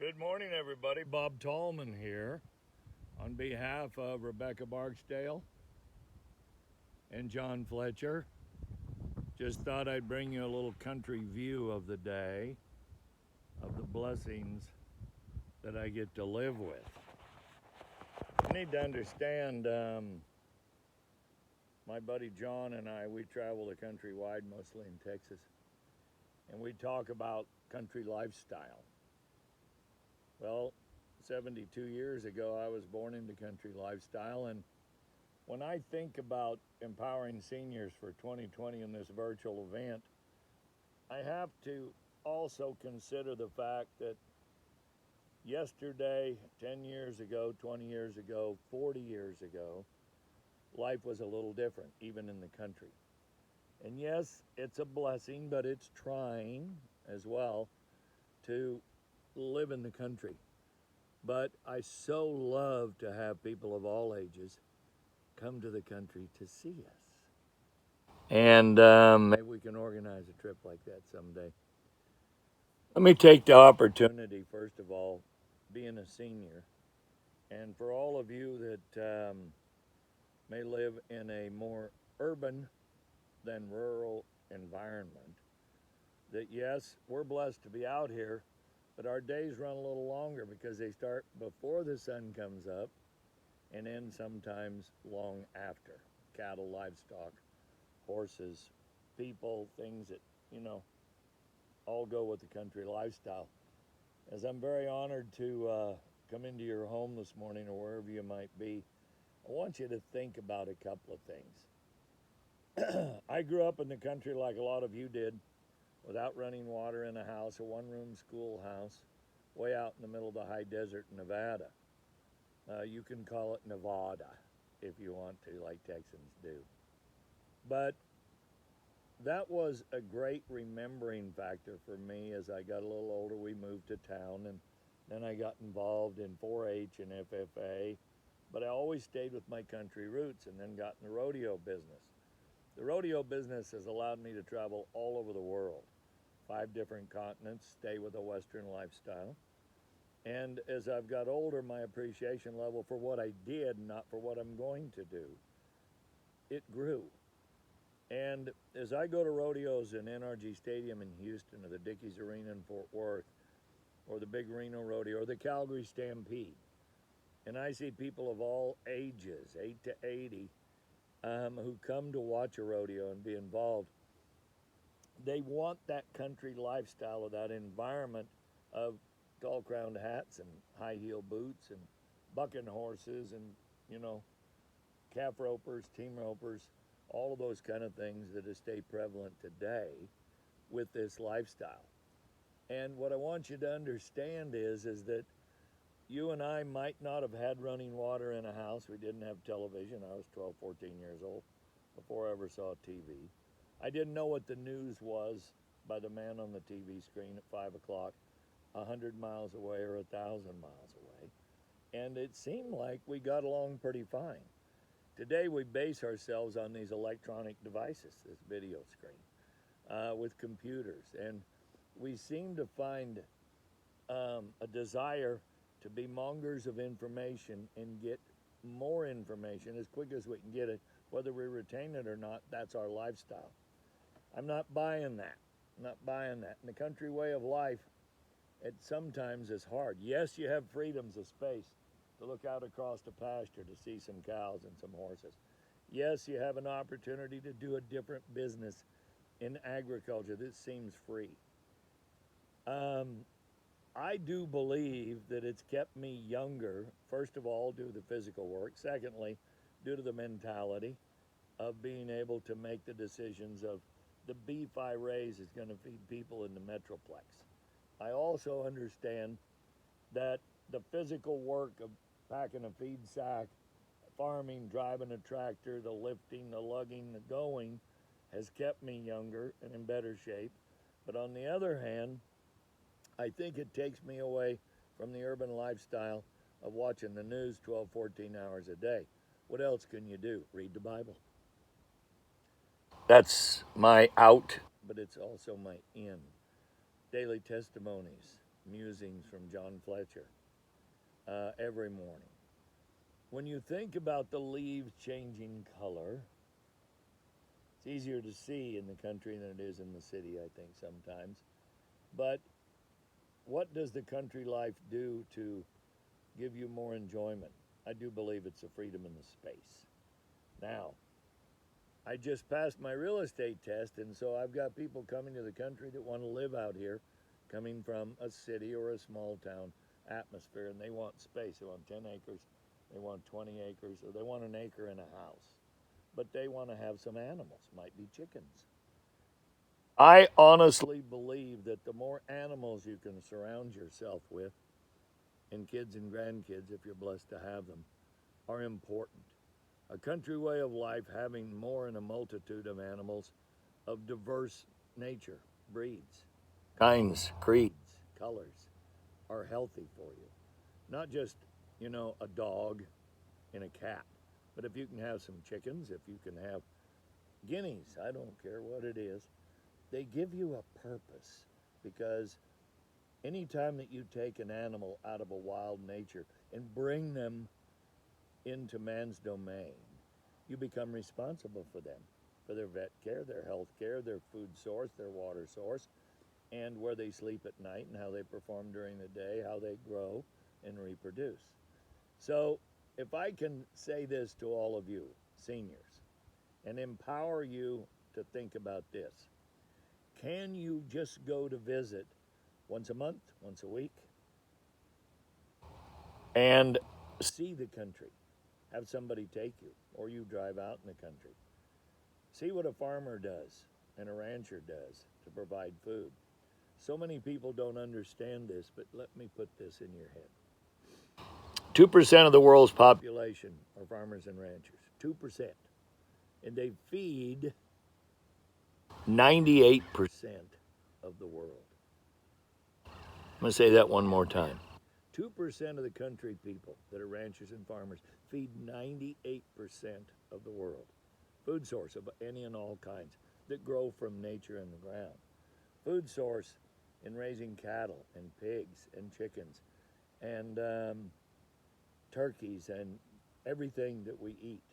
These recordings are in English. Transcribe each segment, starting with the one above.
Good morning, everybody. Bob Tallman here on behalf of Rebecca Barksdale and John Fletcher. Just thought I'd bring you a little country view of the day, of the blessings that I get to live with. You need to understand, my buddy John and I, we travel the country wide, mostly in Texas, and we talk about country lifestyle. Well, 72 years ago, I was born into country lifestyle, and when I think about empowering seniors for 2020 in this virtual event, I have to also consider the fact that yesterday, 10 years ago, 20 years ago, 40 years ago, life was a little different, even in the country. And yes, it's a blessing, but it's trying as well to live in the country. But I so love to have people of all ages come to the country to see us. And maybe we can organize a trip like that someday. Let me take the opportunity, first of all, being a senior, and for all of you that may live in a more urban than rural environment, that yes, we're blessed to be out here, but our days run a little longer because they start before the sun comes up and end sometimes long after. Cattle, livestock, horses, people, things that, all go with the country lifestyle. As I'm very honored to come into your home this morning or wherever you might be, I want you to think about a couple of things. I grew up in the country like a lot of you did, without running water in a house, a one-room schoolhouse, way out in the middle of the high desert in Nevada. You can call it Nevada if you want to, like Texans do. But that was a great remembering factor for me. As I got a little older, we moved to town, and then I got involved in 4-H and FFA. But I always stayed with my country roots and then got in the rodeo business. The rodeo business has allowed me to travel all over the world, 5 different continents, stay with a Western lifestyle. And as I've got older, my appreciation level for what I did, not for what I'm going to do, it grew. And as I go to rodeos in NRG Stadium in Houston, or the Dickies Arena in Fort Worth, or the Big Reno Rodeo, or the Calgary Stampede, and I see people of all ages, 8 to 80, who come to watch a rodeo and be involved, they want that country lifestyle of that environment of tall crowned hats and high heel boots and bucking horses and, calf ropers, team ropers, all of those kind of things that stay prevalent today with this lifestyle. And what I want you to understand is that you and I might not have had running water in a house. We didn't have television. I was 12, 14 years old before I ever saw TV. I didn't know what the news was by the man on the TV screen at 5 o'clock, 100 miles away or 1,000 miles away. And it seemed like we got along pretty fine. Today we base ourselves on these electronic devices, this video screen, with computers. And we seem to find a desire to be mongers of information and get more information as quick as we can get it. Whether we retain it or not, that's our lifestyle. I'm not buying that. I'm not buying that. In the country way of life, it sometimes is hard. Yes, you have freedoms of space to look out across the pasture to see some cows and some horses. Yes, you have an opportunity to do a different business in agriculture. This seems free. I do believe that it's kept me younger, first of all, due to the physical work. Secondly, due to the mentality of being able to make the decisions of the beef I raise is going to feed people in the Metroplex. I also understand that the physical work of packing a feed sack, farming, driving a tractor, the lifting, the lugging, the going, has kept me younger and in better shape. But on the other hand, I think it takes me away from the urban lifestyle of watching the news 12, 14 hours a day. What else can you do? Read the Bible. That's my out, but it's also my in. Daily testimonies, musings from John Fletcher every morning. When you think about the leaves changing color, it's easier to see in the country than it is in the city, I think, sometimes. But what does the country life do to give you more enjoyment? I do believe it's the freedom and the space. Now, I just passed my real estate test, and so I've got people coming to the country that want to live out here, coming from a city or a small town atmosphere, and they want space. They want 10 acres, they want 20 acres, or they want an acre and a house. But they want to have some animals, might be chickens. I honestly believe that the more animals you can surround yourself with, and kids and grandkids, if you're blessed to have them, are important. A country way of life having more in a multitude of animals of diverse nature, breeds, kinds, creeds, colors, are healthy for you. Not just, a dog and a cat, but if you can have some chickens, if you can have guineas, I don't care what it is, they give you a purpose, because anytime that you take an animal out of a wild nature and bring them into man's domain, you become responsible for them, for their vet care, their health care, their food source, their water source, and where they sleep at night and how they perform during the day, how they grow and reproduce. So if I can say this to all of you seniors and empower you to think about this, can you just go to visit once a month, once a week, and see the country? Have somebody take you, or you drive out in the country. See what a farmer does and a rancher does to provide food. So many people don't understand this, but let me put this in your head. 2% of the world's population are farmers and ranchers. 2%. And they feed 98% of the world. I'm going to say that one more time. 2% of the country people that are ranchers and farmers feed 98% of the world. Food source of any and all kinds that grow from nature and the ground. Food source in raising cattle and pigs and chickens and turkeys and everything that we eat.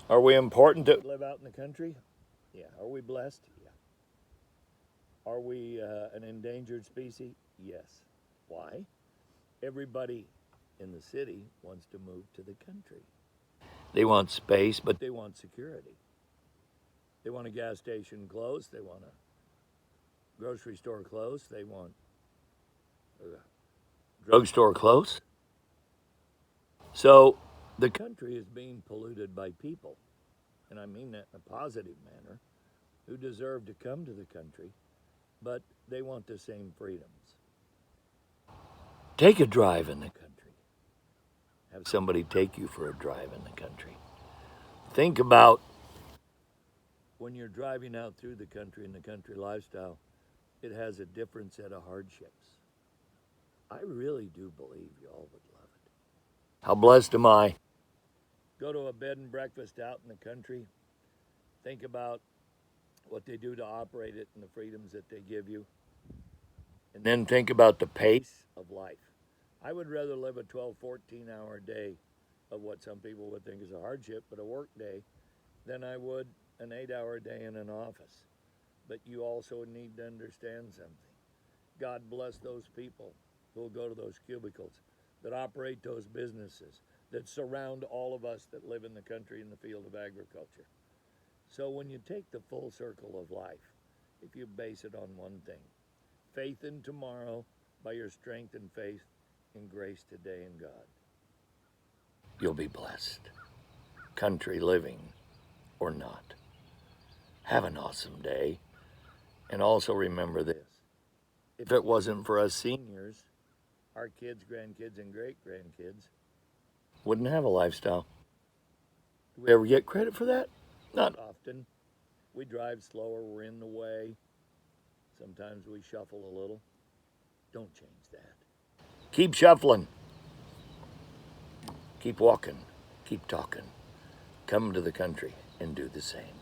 Are we important to live out in the country? Yeah. Are we blessed? Yeah. Are we an endangered species? Yes. Why? Everybody in the city wants to move to the country. They want space, but they want security. They want a gas station close. They want a grocery store close. They want a drugstore close. So the country is being polluted by people, and I mean that in a positive manner, who deserve to come to the country, but they want the same freedoms. Take a drive in the country. Have somebody take you for a drive in the country. Think about when you're driving out through the country in the country lifestyle, it has a different set of hardships. I really do believe you all would love it. How blessed am I? Go to a bed and breakfast out in the country. Think about what they do to operate it and the freedoms that they give you. And then think about the pace of life. I would rather live a 12, 14-hour day of what some people would think is a hardship, but a work day, than I would an 8-hour day in an office. But you also need to understand something. God bless those people who will go to those cubicles, that operate those businesses, that surround all of us that live in the country in the field of agriculture. So when you take the full circle of life, if you base it on one thing, faith in tomorrow by your strength and faith in grace today in God, you'll be blessed, country living or not. Have an awesome day. And also remember this. If it wasn't for us seniors, our kids, grandkids, and great-grandkids wouldn't have a lifestyle. Do we ever get credit for that? Not often. We drive slower. We're in the way. Sometimes we shuffle a little. Don't change that. Keep shuffling. Keep walking. Keep talking. Come to the country and do the same.